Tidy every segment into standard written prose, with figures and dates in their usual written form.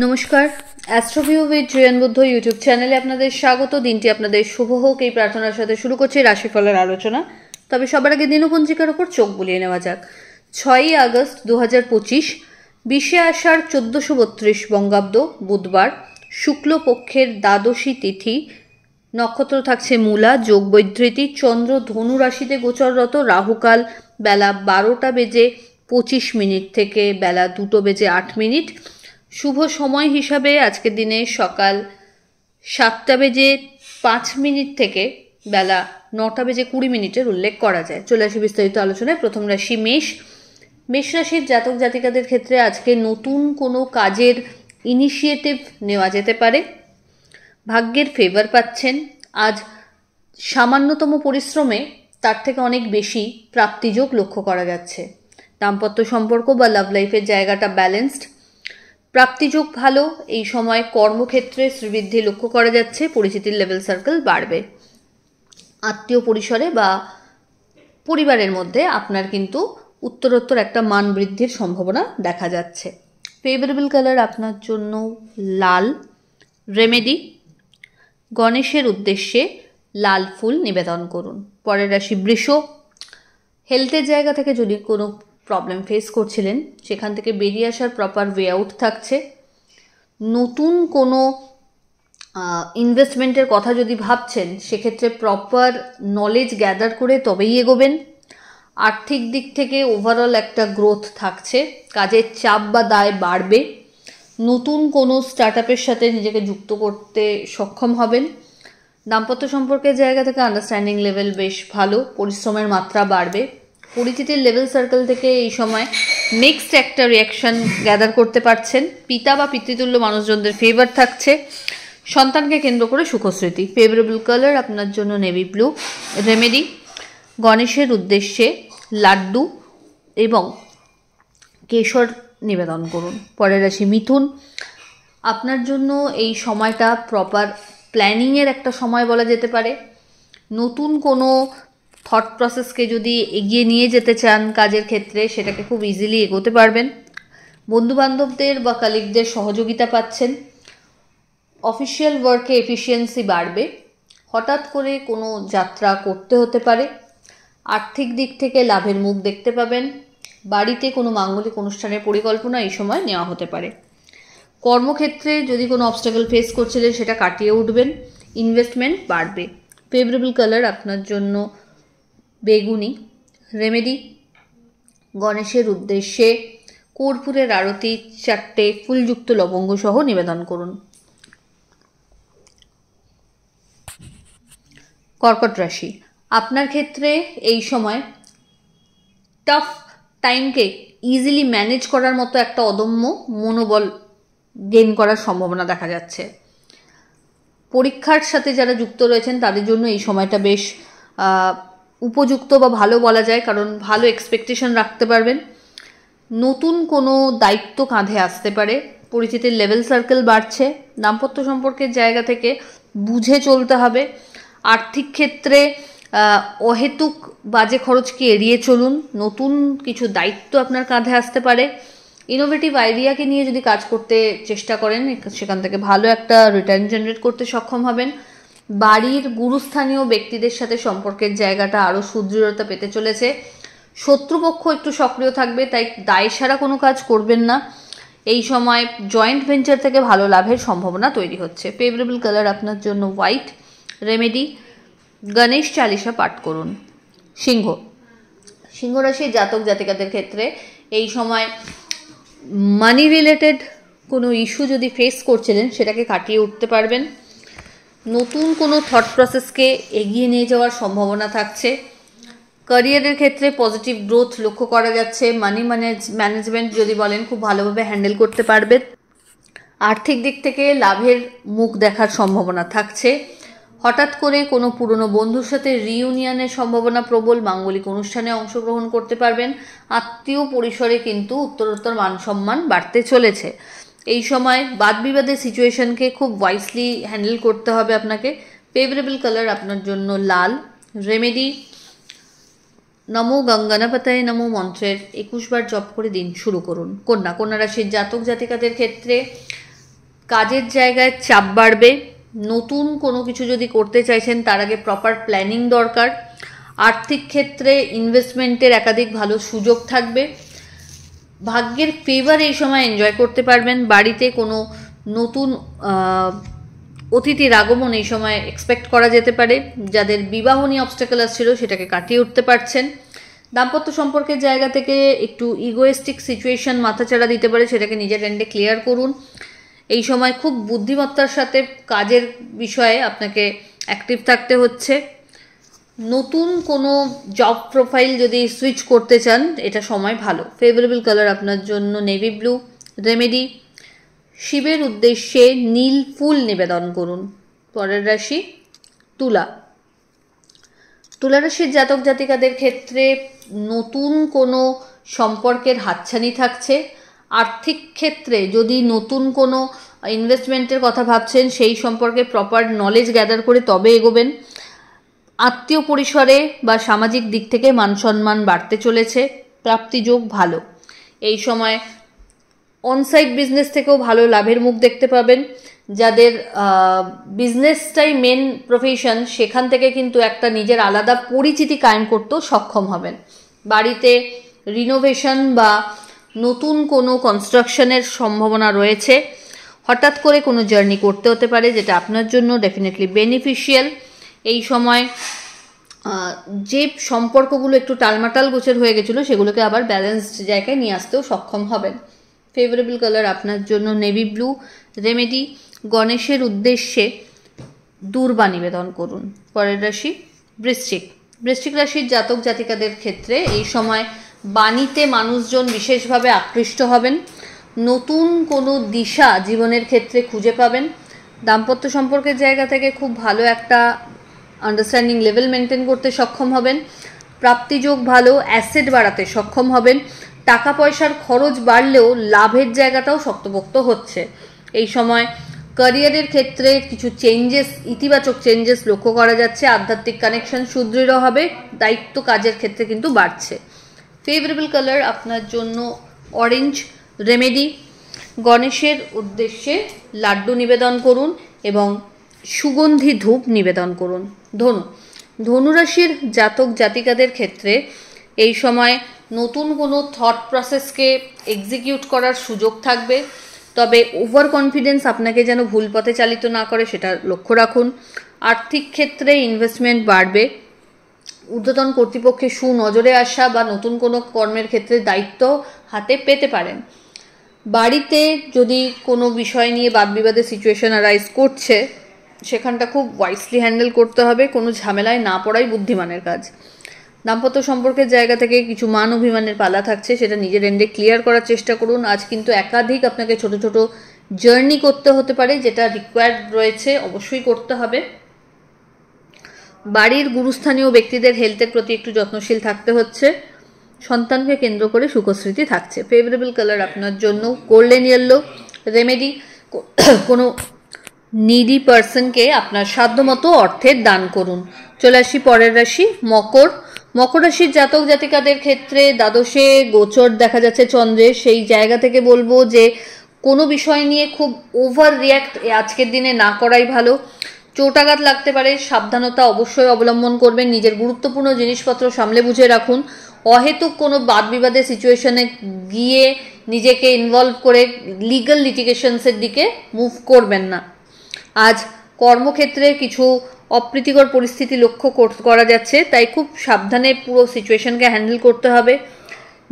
নমস্কার, অ্যাস্ট্রোভিউ with join Buddha YouTube চ্যানেলে আপনাদের স্বাগত। দিনটি আপনাদের শুভ হোক এই প্রার্থনার সাথে শুরু করছি রাশিফলের আলোচনা। তবে সবার আগে দিনপঞ্জিকার ওপর চোখ বুলিয়ে নেওয়া যাক। 6ই আগস্ট 2025, 20শে আষাঢ় 1432 বঙ্গাব্দ, বুধবার, শুক্লপক্ষের দ্বাদশী তিথি, নক্ষত্র থাকছে মূলা, যোগ বৈধৃতি, চন্দ্র ধনু রাশিতে গোচররত, রাহুকাল বেলা 12:25 থেকে বেলা 2:08। শুভ সময় হিসাবে আজকের দিনে সকাল 7:05 থেকে বেলা 9:20 উল্লেখ করা যায়। চলে আসি বিস্তারিত আলোচনায়। প্রথম রাশি মেষ। মেষ রাশির জাতক জাতিকাদের ক্ষেত্রে আজকে নতুন কোনো কাজের ইনিশিয়েটিভ নেওয়া যেতে পারে। ভাগ্যের ফেভার পাচ্ছেন। আজ সামান্যতম পরিশ্রমে তার থেকে অনেক বেশি প্রাপ্তিযোগ লক্ষ্য করা যাচ্ছে। দাম্পত্য সম্পর্ক বা লাভ লাইফের জায়গাটা ব্যালেন্সড, প্রাপ্তিযোগ ভালো। এই সময় কর্মক্ষেত্রে শ্রীবৃদ্ধি লক্ষ্য করা যাচ্ছে। পরিচিতির লেভেল সার্কেল বাড়বে। আত্মীয় পরিসরে বা পরিবারের মধ্যে আপনার কিন্তু উত্তরোত্তর একটা মান বৃদ্ধির সম্ভাবনা দেখা যাচ্ছে। ফেভারেবল কালার আপনার জন্য লাল। রেমেডি, গণেশের উদ্দেশ্যে লাল ফুল নিবেদন করুন। পরের রাশি বৃষ। হেলথের জায়গা থেকে যদি কোনো প্রবলেম ফেস করছিলেন সেখান থেকে বেরিয়ে আসার প্রপার ওয়ে আউট থাকছে। নতুন কোনো ইনভেস্টমেন্টের কথা যদি ভাবছেন সেক্ষেত্রে প্রপার নলেজ গ্যাদার করে তবেই এগোবেন। আর্থিক দিক থেকে ওভারঅল একটা গ্রোথ থাকছে। কাজের চাপ বা দায় বাড়বে। নতুন কোনো স্টার্টআপের সাথে নিজেকে যুক্ত করতে সক্ষম হবেন। দাম্পত্য সম্পর্কের জায়গা থেকে আন্ডারস্ট্যান্ডিং লেভেল বেশ ভালো। পরিশ্রমের মাত্রা বাড়বে। পরিচিতির লেভেল সার্কেল থেকে এই সময় নেক্সট একটা রিয়াকশন গ্যাদার করতে পারছেন। পিতা বা পিতৃতুল্য মানুষজনদের ফেভার থাকছে। সন্তানকে কেন্দ্র করে সুখস্মৃতি। ফেভারেবল কালার আপনার জন্য নেভি ব্লু। রেমেডি, গণেশের উদ্দেশ্যে লাড্ডু এবং কেশর নিবেদন করুন। পরের রাশি মিথুন। আপনার জন্য এই সময়টা প্রপার প্ল্যানিংয়ের একটা সময় বলা যেতে পারে। নতুন কোনো থট প্রসেসকে যদি এগিয়ে নিয়ে যেতে চান কাজের ক্ষেত্রে সেটাকে খুব ইজিলি এগোতে পারবেন। বন্ধুবান্ধবদের বা কালিগদের সহযোগিতা পাচ্ছেন। অফিসিয়াল ওয়ার্কে এফিসিয়েন্সি বাড়বে। হঠাৎ করে কোনো যাত্রা করতে হতে পারে। আর্থিক দিক থেকে লাভের মুখ দেখতে পাবেন। বাড়িতে কোনো মাঙ্গলিক অনুষ্ঠানের পরিকল্পনা এই সময় নেওয়া হতে পারে। কর্মক্ষেত্রে যদি কোনো অবস্টাকল ফেস করছিলেন সেটা কাটিয়ে উঠবেন। ইনভেস্টমেন্ট বাড়বে। ফেভারেবল কালার আপনার জন্য বেগুনি। রেমেডি, গণেশের উদ্দেশ্যে কর্পূরের আরতি 4টে ফুলযুক্ত লবঙ্গ সহ নিবেদন করুন। কর্কট রাশি। আপনার ক্ষেত্রে এই সময় টাফ টাইমকে ইজিলি ম্যানেজ করার মতো একটা অদম্য মনোবল গেইন করার সম্ভাবনা দেখা যাচ্ছে। পরীক্ষার সাথে যারা যুক্ত রয়েছেন তাদের জন্য এই সময়টা বেশ উপযুক্ত বা ভালো বলা যায়, কারণ ভালো এক্সপেকটেশন রাখতে পারবেন। নতুন কোনো দায়িত্ব কাঁধে আসতে পারে। পরিচিতির লেভেল সার্কেল বাড়ছে। দাম্পত্য সম্পর্কের জায়গা থেকে বুঝে চলতে হবে। আর্থিক ক্ষেত্রে অহেতুক বাজে খরচকে এড়িয়ে চলুন। নতুন কিছু দায়িত্ব আপনার কাঁধে আসতে পারে। ইনোভেটিভ আইডিয়াকে নিয়ে যদি কাজ করতে চেষ্টা করেন সেখান থেকে ভালো একটা রিটার্ন জেনারেট করতে সক্ষম হবেন। বাড়ির গুরুস্থানীয় ব্যক্তিদের সাথে সম্পর্কের জায়গাটা আরও সুদৃঢ়তা পেতে চলেছে। শত্রুপক্ষ একটু সক্রিয় থাকবে, তাই দায় সারা কোনো কাজ করবেন না। এই সময় জয়েন্ট ভেঞ্চার থেকে ভালো লাভের সম্ভাবনা তৈরি হচ্ছে। ফেভারেবল কালার আপনার জন্য হোয়াইট। রেমেডি, গণেশ চালিসা পাঠ করুন। সিংহ। সিংহ রাশির জাতক জাতিকাদের ক্ষেত্রে এই সময় মানি রিলেটেড কোনো ইস্যু যদি ফেস করছিলেন সেটাকে কাটিয়ে উঠতে পারবেন। নতুন কোনো থট প্রসেসকে এগিয়ে নিয়ে যাওয়ার সম্ভাবনা থাকছে। ক্যারিয়ারের ক্ষেত্রে পজিটিভ গ্রোথ লক্ষ্য করা যাচ্ছে। মানি ম্যানেজমেন্ট যদি বলেন খুব ভালোভাবে হ্যান্ডেল করতে পারবেন। আর্থিক দিক থেকে লাভের মুখ দেখার সম্ভাবনা থাকছে। হঠাৎ করে কোনো পুরনো বন্ধুর সাথে রিইউনিয়নের সম্ভাবনা প্রবল। মাঙ্গলিক অনুষ্ঠানে অংশগ্রহণ করতে পারবেন। আত্মীয় পরিসরে কিন্তু উত্তরোত্তর মান সম্মান বাড়তে চলেছে। এই সময় বাদ বিবাদের সিচুয়েশনকে খুব ওয়াইসলি হ্যান্ডেল করতে হবে আপনাকে। ফেভারেবল কালার আপনার জন্য লাল। রেমেডি, নমো গঙ্গনাপতায় নমো মন্ত্রের 21 বার জপ করে দিন শুরু করুন। কন্যা। কন্যা রাশির জাতক জাতিকাদের ক্ষেত্রে কাজের জায়গায় চাপ বাড়বে, নতুন কোনো কিছু যদি করতে চাইছেন তার আগে প্রপার প্ল্যানিং দরকার। আর্থিক ক্ষেত্রে ইনভেস্টমেন্টের একাধিক ভালো সুযোগ থাকবে, ভাগ্যের ফেভার এই সময় এনজয় করতে পারবেন। বাড়িতে কোনো নতুন অতিথির আগমন এই সময় এক্সপেক্ট করা যেতে পারে। যাদের বিবাহ নিয়ে অবস্টাকেল আসছিল সেটাকে কাটিয়ে উঠতে পারছেন। দাম্পত্য সম্পর্কের জায়গা থেকে একটু ইগোয়েস্টিক সিচুয়েশন মাথাচাড়া দিতে পারে, সেটাকে নিজের এন্ডে ক্লিয়ার করুন। এই সময় খুব বুদ্ধিমত্তার সাথে কাজের বিষয়ে আপনাকে অ্যাক্টিভ থাকতে হচ্ছে। নতুন কোনো জব প্রোফাইল যদি সুইচ করতে চান এটা সময় ভালো। ফেভারেবল কালার আপনার জন্য নেভি ব্লু। রেমেডি, শিবের উদ্দেশ্যে নীল ফুল নিবেদন করুন। পরের রাশি তুলা। তুলা রাশির জাতক জাতিকাদের ক্ষেত্রে নতুন কোনো সম্পর্কের হাতছানি থাকছে। আর্থিক ক্ষেত্রে যদি নতুন কোনো ইনভেস্টমেন্টের কথা ভাবছেন সেই সম্পর্কে প্রপার নলেজ গ্যাদার করে তবে এগোবেন। আত্মীয় পরিসরে বা সামাজিক দিক থেকে মান সম্মান বাড়তে চলেছে। প্রাপ্তিযোগ ভালো। এই সময় অনসাইট বিজনেস থেকেও ভালো লাভের মুখ দেখতে পাবেন। যাদের বিজনেসটাই মেন প্রফেশন সেখান থেকে কিন্তু একটা নিজের আলাদা পরিচিতি কায়েম করতেও সক্ষম হবেন। বাড়িতে রিনোভেশন বা নতুন কোনো কনস্ট্রাকশনের সম্ভাবনা রয়েছে। হঠাৎ করে কোনো জার্নি করতে হতে পারে যেটা আপনার জন্য ডেফিনেটলি বেনিফিশিয়াল। এই সময় যে সম্পর্কগুলো একটু টালমাটাল গোছের হয়ে গেছিলো সেগুলোকে আবার ব্যালেন্সড জায়গায় নিয়ে আসতেও সক্ষম হবেন। ফেভারেবল কালার আপনার জন্য নেভি ব্লু। রেমেডি, গণেশের উদ্দেশ্যে দূর্বা নিবেদন করুন। পরের রাশি বৃশ্চিক। বৃশ্চিক রাশির জাতক জাতিকাদের ক্ষেত্রে এই সময় বাণীতে মানুষজন বিশেষভাবে আকৃষ্ট হবেন। নতুন কোনো দিশা জীবনের ক্ষেত্রে খুঁজে পাবেন। দাম্পত্য সম্পর্কের জায়গা থেকে খুব ভালো একটা আন্ডারস্ট্যান্ডিং লেভেল মেনটেন করতে সক্ষম হবেন। প্রাপ্তিযোগ ভালো, অ্যাসেট বাড়াতে সক্ষম হবেন। টাকা পয়সার খরচ বাড়লেও লাভের জায়গাটাও শক্তপোক্ত হচ্ছে। এই সময় ক্যারিয়ারের ক্ষেত্রে কিছু চেঞ্জেস, ইতিবাচক চেঞ্জেস লক্ষ্য করা যাচ্ছে। আধ্যাত্মিক কানেকশন সুদৃঢ় হবে। দায়িত্ব কাজের ক্ষেত্রে কিন্তু বাড়ছে। ফেভারেবল কালার আপনার জন্য অরেঞ্জ। রেমেডি, গণেশের উদ্দেশ্যে লাড্ডু নিবেদন করুন এবং সুগন্ধি ধূপ নিবেদন করুন। ধনু। ধনুরাশির জাতক জাতিকাদের ক্ষেত্রে এই সময় নতুন কোনো থট প্রসেসকে এক্সিকিউট করার সুযোগ থাকবে, তবে ওভার কনফিডেন্স আপনাকে যেন ভুল পথে চালিত না করে সেটা লক্ষ্য রাখুন। আর্থিক ক্ষেত্রে ইনভেস্টমেন্ট বাড়বে। ঊর্ধ্বতন কর্তৃপক্ষের সুনজরে আসা বা নতুন কোনো কর্মের ক্ষেত্রে দায়িত্ব হাতে পেতে পারেন। বাড়িতে যদি কোনো বিষয় নিয়ে বাদবিবাদের সিচুয়েশন অ্যারাইজ করছে সেখানটা খুব ওয়াইসলি হ্যান্ডেল করতে হবে। কোনো ঝামেলায় না পড়াই বুদ্ধিমানের কাজ। দাম্পত্য সম্পর্কের জায়গা থেকে কিছু মান অভিমানের পালা থাকছে, সেটা নিজের এন্ডে ক্লিয়ার করার চেষ্টা করুন। আজ কিন্তু একাধিক আপনাকে ছোট ছোট জার্নি করতে হতে পারে, যেটা রিকোয়ার্ড রয়েছে, অবশ্যই করতে হবে। বাড়ির গুরুস্থানীয় ব্যক্তিদের হেলথের প্রতি একটু যত্নশীল থাকতে হচ্ছে। সন্তানকে কেন্দ্র করে সুখস্মৃতি থাকছে। ফেভারেবল কালার আপনার জন্য গোল্ডেন ইয়েলো। রেমেডি, কোনো নিডি পার্সনকে আপনার সাধ্যমতো অর্থের দান করুন। চলে আসি পরের রাশি মকর। মকর রাশির জাতক জাতিকাদের ক্ষেত্রে দ্বাদশে গোচর দেখা যাচ্ছে চন্দ্রের। সেই জায়গা থেকে বলবো যে কোনো বিষয় নিয়ে খুব ওভার রিয়াক্ট আজকের দিনে না করাই ভালো। চোটাঘাত লাগতে পারে, সাবধানতা অবশ্যই অবলম্বন করবেন। নিজের গুরুত্বপূর্ণ জিনিসপত্র সামলে বুঝে রাখুন। অহেতুক কোনো বাদ বিবাদের সিচুয়েশনে গিয়ে নিজেকে ইনভলভ করে লিগ্যাল লিটিগেশনসের দিকে মুভ করবেন না। আজ কর্মক্ষেত্রে কিছু অপ্রীতিকর পরিস্থিতি লক্ষ্য করা যাচ্ছে, তাই খুব সাবধানে পুরো সিচুয়েশনকে হ্যান্ডেল করতে হবে।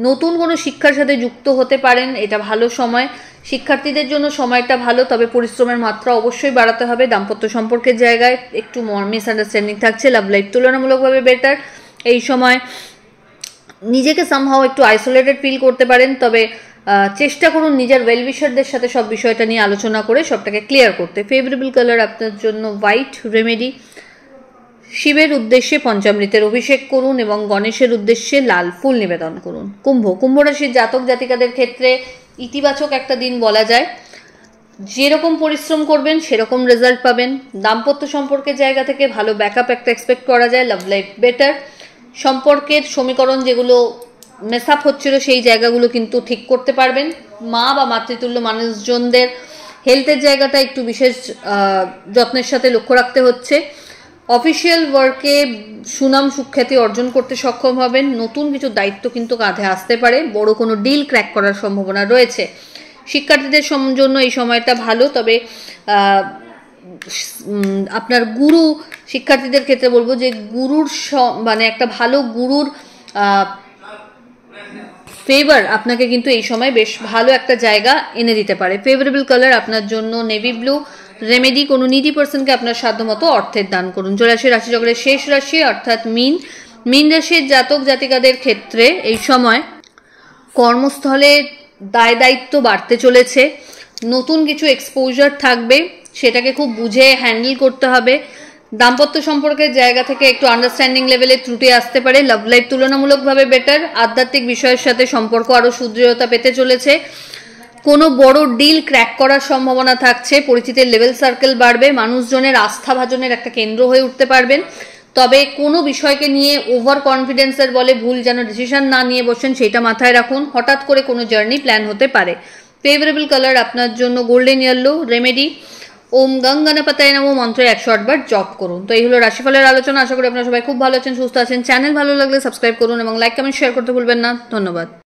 নতুন কোনো শিক্ষার সাথে যুক্ত হতে পারেন, এটা ভালো সময়। শিক্ষার্থীদের জন্য সময়টা ভালো, তবে পরিশ্রমের মাত্রা অবশ্যই বাড়াতে হবে। দাম্পত্য সম্পর্কের জায়গায় একটু মিসআন্ডারস্ট্যান্ডিং থাকছে। লাভ লাইফ তুলনামূলকভাবে বেটার। এই সময় নিজেকে সামহাও একটু আইসোলেটেড ফিল করতে পারেন, তবে চেষ্টা করুন নিজের ওয়েলউইশারদের সাথে সব বিষয়টা নিয়ে আলোচনা করে সবটাকে ক্লিয়ার করতে। ফেভারেবল কালার আপনার জন্য হোয়াইট। রেমেডি, শিবের উদ্দেশ্যে পঞ্চামৃতের অভিষেক করুন এবং গণেশের উদ্দেশ্যে লাল ফুল নিবেদন করুন। কুম্ভ। কুম্ভ রাশির জাতক জাতিকাদের ক্ষেত্রে ইতিবাচক একটা দিন বলা যায়। যেরকম পরিশ্রম করবেন সেরকম রেজাল্ট পাবেন। দাম্পত্য সম্পর্কের জায়গা থেকে ভালো ব্যাকআপ একটা এক্সপেক্ট করা যায়। Love life better. সম্পর্কের সমীকরণ যেগুলো মেসআপ হচ্ছিল সেই জায়গাগুলো কিন্তু ঠিক করতে পারবেন। মা বা মাতৃতুল্য মানুষজনদের হেলথের জায়গাটা একটু বিশেষ যত্নের সাথে লক্ষ্য রাখতে হচ্ছে। অফিসিয়াল ওয়ার্কে সুনাম সুখ্যাতি অর্জন করতে সক্ষম হবেন। নতুন কিছু দায়িত্ব কিন্তু কাঁধে আসতে পারে, বড় কোনো ডিল ক্র্যাক করার সম্ভাবনা রয়েছে। শিক্ষার্থীদের জন্য এই সময়টা ভালো, তবে আপনার গুরু, শিক্ষার্থীদের ক্ষেত্রে বলবো যে গুরুর মানে একটা ভালো গুরুর ফেভার আপনাকে কিন্তু এই সময় বেশ ভালো একটা জায়গা এনে দিতে পারে। ফেভারেবল কালার আপনার জন্য নেভি ব্লু। রেমেডি, কোনো নিডি পার্সনকে আপনার সাধ্যমতো অর্থের দান করুন। চলে আসে রাশিচক্রের শেষ রাশি অর্থাৎ মীন। মীন রাশির জাতক জাতিকাদের ক্ষেত্রে এই সময় কর্মস্থলে দায় দায়িত্ব বাড়তে চলেছে। নতুন কিছু এক্সপোজার থাকবে, সেটাকে খুব বুঝে হ্যান্ডেল করতে হবে। দাম্পত্য সম্পর্কের জায়গা থেকে একটু আন্ডারস্ট্যান্ডিং লেভেলে ত্রুটি আসতে পারে। লাভ লাইফ তুলনামূলকভাবে বেটার। আধ্যাত্মিক বিষয়ের সাথে সম্পর্ক আরও সুদৃঢ়তা পেতে চলেছে। কোনো বড় ডিল ক্র্যাক করার সম্ভাবনা থাকছে। পরিচিতির লেভেল সার্কেল বাড়বে। মানুষজনের আস্থাভাজনের একটা কেন্দ্র হয়ে উঠতে পারবেন। তবে কোনো বিষয়কে নিয়ে ওভার কনফিডেন্সের বলে ভুল যেন ডিসিশন না নিয়ে বসেন, সেটা মাথায় রাখুন। হঠাৎ করে কোনো জার্নি প্ল্যান হতে পারে। ফেভারেবল কালার আপনার জন্য গোল্ডেন ইয়েলো। রেমেডি, ওম গঙ্গনাপতায় নমঃ মন্ত্র 108 বার জপ করুন। তো এই হলো রাশিফলের আলোচনা। আশা করি আপনারা সবাই খুব ভালো আছেন, সুস্থ আছেন। চ্যানেল ভালো লাগলে সাবস্ক্রাইব করুন এবং লাইক কমেন্ট শেয়ার করতে ভুলবেন না। ধন্যবাদ।